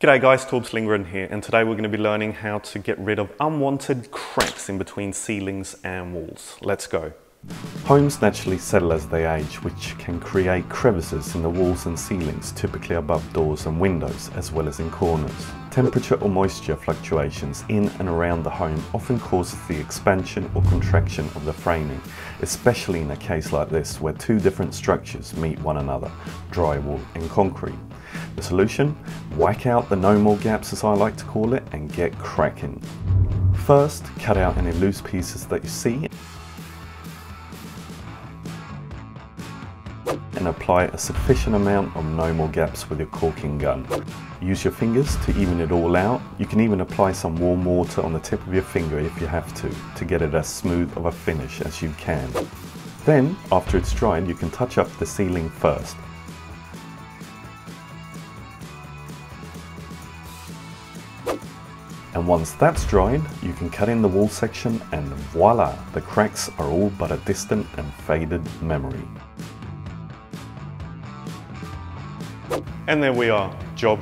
G'day guys, Torbs Lindgren here, and today we're going to be learning how to get rid of unwanted cracks in between ceilings and walls. Let's go. Homes naturally settle as they age, which can create crevices in the walls and ceilings, typically above doors and windows, as well as in corners. Temperature or moisture fluctuations in and around the home often causes the expansion or contraction of the framing, especially in a case like this where two different structures meet one another, drywall and concrete. The solution? Whack out the no more gaps, as I like to call it, and get cracking. First, cut out any loose pieces that you see and apply a sufficient amount of no more gaps with your caulking gun. Use your fingers to even it all out. You can even apply some warm water on the tip of your finger if you have to get it as smooth of a finish as you can. Then, after it's dried, you can touch up the ceiling first. And once that's dried, you can cut in the wall section and voila, the cracks are all but a distant and faded memory. And there we are, job